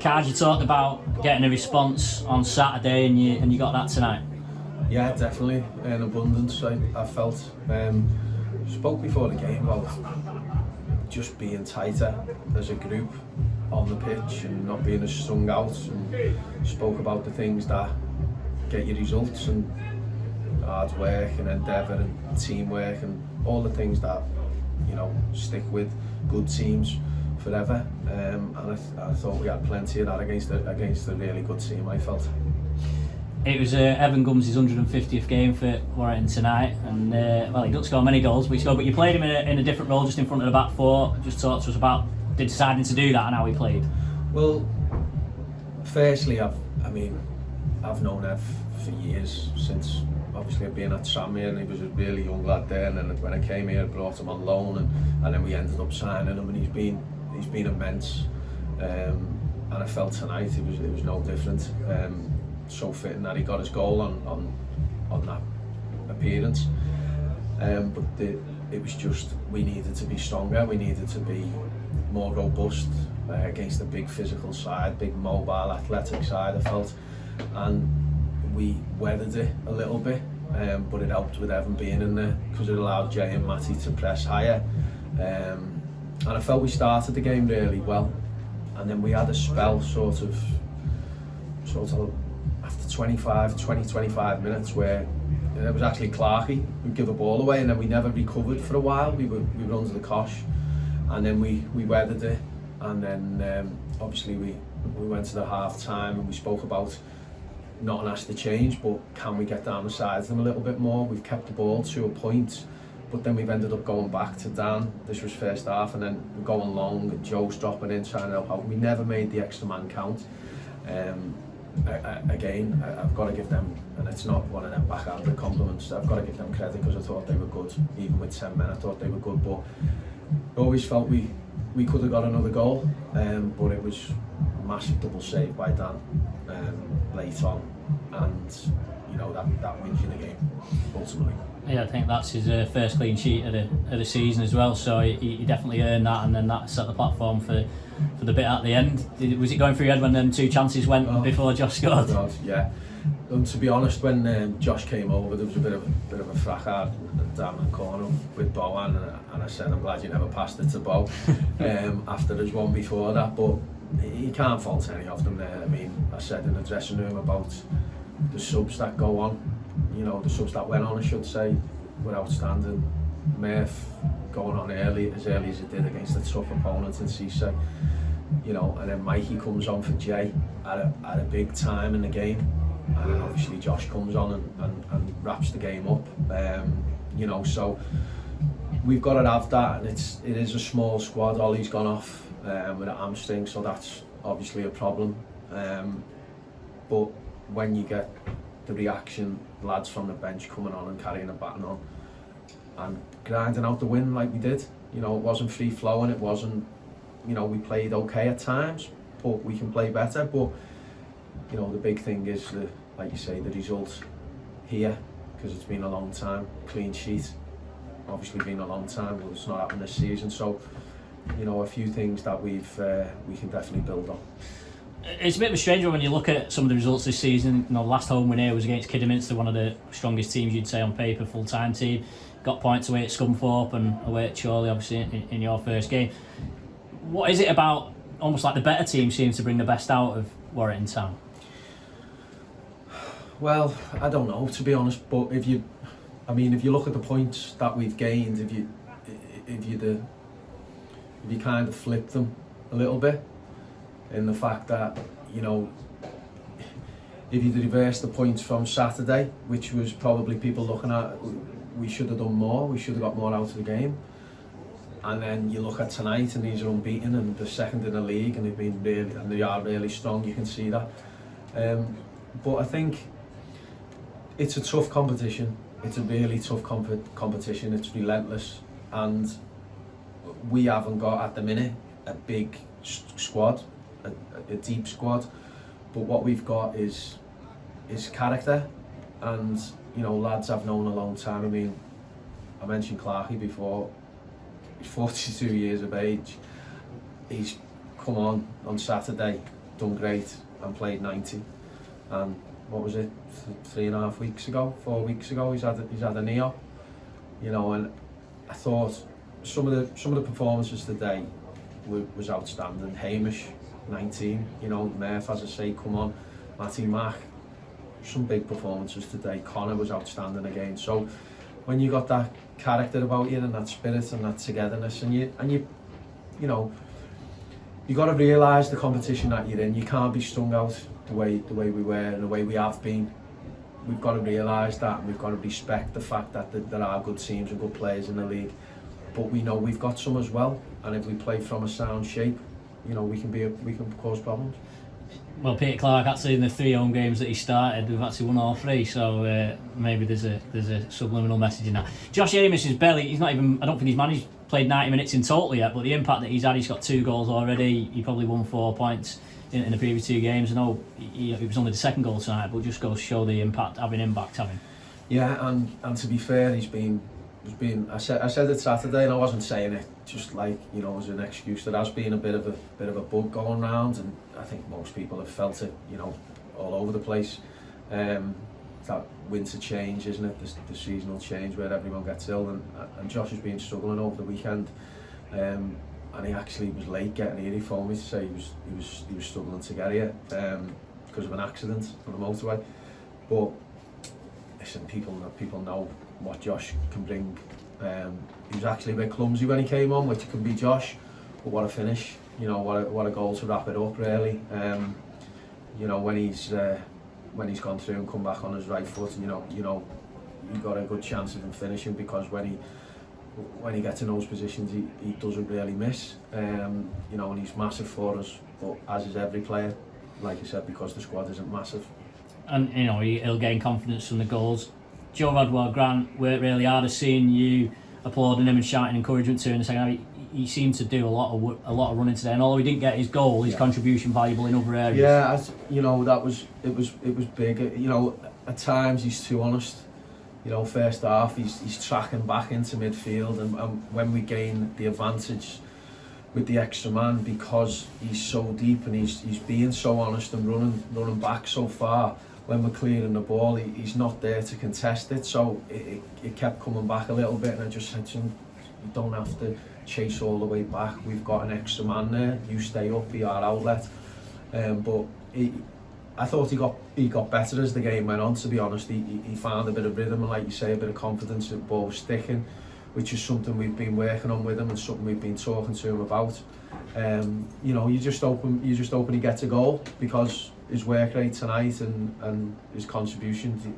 Card, you talked about getting a response on Saturday, and you got that tonight. Yeah, definitely in abundance. I felt spoke before the game about just being tighter as a group on the pitch and not being as strung out, and spoke about the things that get you results and hard work and endeavour and teamwork and all the things that stick with good teams forever, and I thought we had plenty of that against a really good team. I felt it was Evan Gums' 150th game for Warrington tonight, and well, he didn't score many goals, but you played him in a different role, just in front of the back four. Just talk to us about deciding to do that and how he played. Well, firstly, I've known Ev for years, since obviously being at Tranmere, and he was a really young lad there, and then when I came here I brought him on loan, and then we ended up signing him, and he's been immense, and I felt tonight it was no different. So fitting that he got his goal on that appearance, but it was just, we needed to be stronger, we needed to be more robust against a big physical side, big mobile athletic side, I felt, and we weathered it a little bit, but it helped with Evan being in there, because it allowed Jay and Matty to press higher, and I felt we started the game really well, and then we had a spell sort of after 20-25 minutes where it was actually Clarkey who'd give the ball away, and then we never recovered for a while. We were under the cosh, and then we weathered it, and then obviously we went to the half time, and we spoke about not an ask to change, but can we get down the sides of them a little bit more. We've kept the ball to a point, but then we've ended up going back to Dan. This was first half, and then we're going long, and Joe's dropping in, trying to help out. We never made the extra man count. Again, I've got to give them, and it's not one of them backhanded compliments, I've got to give them credit, because I thought they were good. Even with 10 men, I thought they were good, but I always felt we could have got another goal, but it was a massive double save by Dan late on, and that wins you the game ultimately. Yeah, I think that's his first clean sheet of the season as well, so he definitely earned that, and then that set the platform for the bit at the end. Was it going through your head when them two chances went before Josh scored? Oh God, yeah. And to be honest, when Josh came over, there was a bit of a fracas down the corner with Bowen, and I said, I'm glad you never passed it to Bo after there's one before that, but you can't fault any of them there. I mean, I said in the dressing room about the subs that go on, the subs that went on, I should say, were outstanding. Murph going on as early as he did against a tough opponent in Cisse, and then Mikey comes on for Jay at a big time in the game, and then obviously Josh comes on and wraps the game up, so we've got to have that, and it is a small squad. Ollie's gone off with an hamstring, so that's obviously a problem, but when you get the reaction, lads from the bench coming on and carrying a baton on and grinding out the win like we did, it wasn't free flowing, it wasn't, we played okay at times, but we can play better, but the big thing is like you say, the result here, because it's been a long time. Clean sheet, obviously been a long time, but it's not happened this season, so a few things that we can definitely build on. It's a bit of a strange one when you look at some of the results this season. Last home win here was against Kidderminster, one of the strongest teams you'd say on paper, full-time team. Got points away at Scunthorpe and away at Chorley, obviously, in your first game. What is it about almost like the better team seems to bring the best out of Warrington Town? Well, I don't know, to be honest, but if you look at the points that we've gained, if you kind of flip them a little bit, in the fact that, if you reverse the points from Saturday, which was probably people looking at, we should have done more, we should have got more out of the game, and then you look at tonight and these are unbeaten and they're second in the league and they are really strong, you can see that. But I think it's a tough competition, it's a really tough competition, it's relentless, and we haven't got at the minute a big squad, a deep squad, but what we've got is character, and lads I've known a long time. I mean, I mentioned Clarkey before. He's 42 years of age. He's come on Saturday, done great and played 90, and what was it, 3.5 weeks ago, 4 weeks ago, he's had a knee op, you know. And I thought some of the performances today was outstanding. Hamish, 19, you know, Murph, as I say, come on, Matty Mack, some big performances today. Connor was outstanding again. So when you got that character about you and that spirit and that togetherness, and you know, you got to realise the competition that you're in. You can't be strung out the way we were and the way we have been. We've got to realise that, and we've got to respect the fact that there are good teams and good players in the league. But we know we've got some as well, and if we play from a sound shape, you know, we can cause problems. Well, Peter Clark, actually in the 3 home games that he started, we've actually won all 3, so maybe there's a subliminal message in that. Josh Amos is barely, he's not even, I don't think he's managed, played 90 minutes in total yet, but the impact that he's had, he's got 2 goals already. He probably won 4 points in the previous 2 games. I know it was only the 2nd goal tonight, but just goes to show the impact having. Yeah, and to be fair, he's been. I said it Saturday, and I wasn't saying it just like, you know, as an excuse. There has been a bit of a bug going round, and I think most people have felt it, you know, all over the place. That winter change, isn't it? The seasonal change where everyone gets ill, and Josh has been struggling over the weekend. And he actually was late getting here. He phoned me to say he was struggling to get here because of an accident on the motorway. But listen, people know what Josh can bring. He was actually a bit clumsy when he came on, which can be Josh, but what a finish, you know, what a goal to wrap it up, really. You know, when he's gone through and come back on his right foot, and you got a good chance of him finishing, because when he gets in those positions, he doesn't really miss. You know, and he's massive for us, but as is every player, like I said, because the squad isn't massive. And you know, he'll gain confidence from the goals. Joe Rodwell-Grant worked really hard. I've seen you applauding him and shouting encouragement to him in the second half. He seemed to do a lot of running today, and although he didn't get his goal, his contribution valuable in other areas. Yeah, you know, it was big. You know, at times he's too honest. You know, first half he's tracking back into midfield, and when we gain the advantage with the extra man, because he's so deep and he's being so honest and running back so far. When we're clearing the ball, he's not there to contest it, so it kept coming back a little bit, and I just said to him, you don't have to chase all the way back, we've got an extra man there, you stay up, be our outlet. But I thought he got better as the game went on, to be honest. He found a bit of rhythm, and like you say, a bit of confidence, the ball was sticking, which is something we've been working on with him and something we've been talking to him about. You know, you just hoping he gets a goal, because his work rate tonight and his contribution, he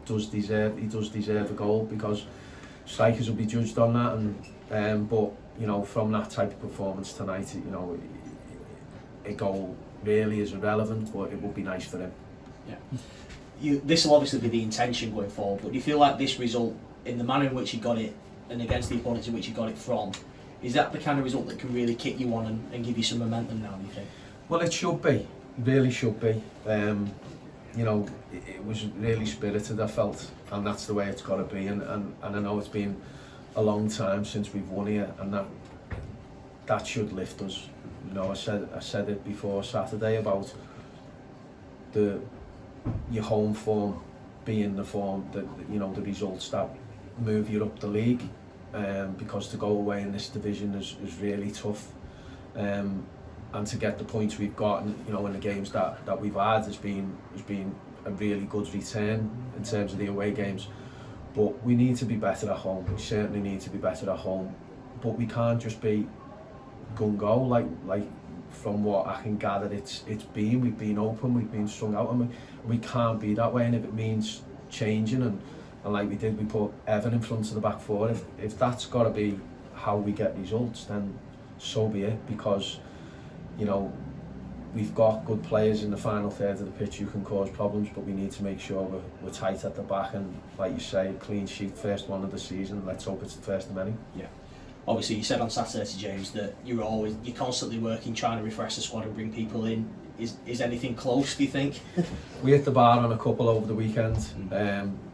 does deserve a goal, because strikers will be judged on that. And but you know, from that type of performance tonight, you know, a goal really is irrelevant, but it would be nice for him. Yeah. This will obviously be the intention going forward, but do you feel like this result, in the manner in which he got it and against the opponents in which he got it from, is that the kind of result that can really kick you on and give you some momentum now, do you think? Well, it should be. Really should be. You know, it was really spirited, I felt, and that's the way it's got to be. And I know it's been a long time since we've won here, and that should lift us. You know, I said it before Saturday about your home form being the form that, you know, the results that move you up the league. Because to go away in this division is really tough. And to get the points we've got, you know, in the games that we've had has been a really good return in terms of the away games. But we need to be better at home. We certainly need to be better at home. But we can't just be gung-go like from what I can gather. We've been open, we've been strung out, and we can't be that way. And if it means changing and like we did, we put Evan in front of the back four. If that's got to be how we get results, then so be it, because you know, we've got good players in the final third of the pitch who can cause problems, but we need to make sure we're tight at the back, and like you say, clean sheet, first one of the season. Let's hope it's the first of many. Yeah. Obviously, you said on Saturday to James that you're constantly working, trying to refresh the squad and bring people in. Is anything close, do you think? We hit the bar on a couple over the weekend,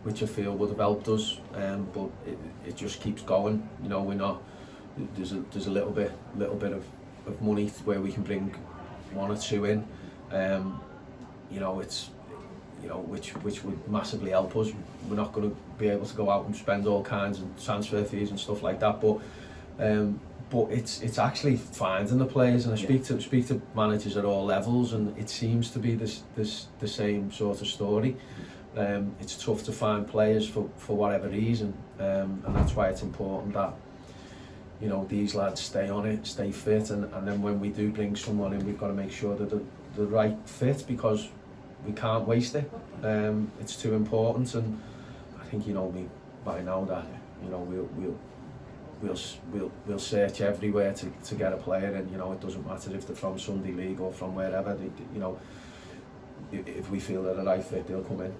which I feel would have helped us, but it just keeps going. You know, we're not. There's a little bit of money where we can bring 1 or 2 in, you know, it's, you know, which would massively help us. We're not going to be able to go out and spend all kinds of transfer fees and stuff like that, but it's actually finding the players, and I speak to managers at all levels, and it seems to be the same sort of story. It's tough to find players for whatever reason, and that's why it's important that, you know, these lads stay on it, stay fit, and then when we do bring someone in, we've got to make sure that the right fit, because we can't waste it. It's too important, and I think you know me by now that, you know, we'll search everywhere to get a player, and you know, it doesn't matter if they're from Sunday League or from wherever. You know, if we feel they're the right fit, they'll come in.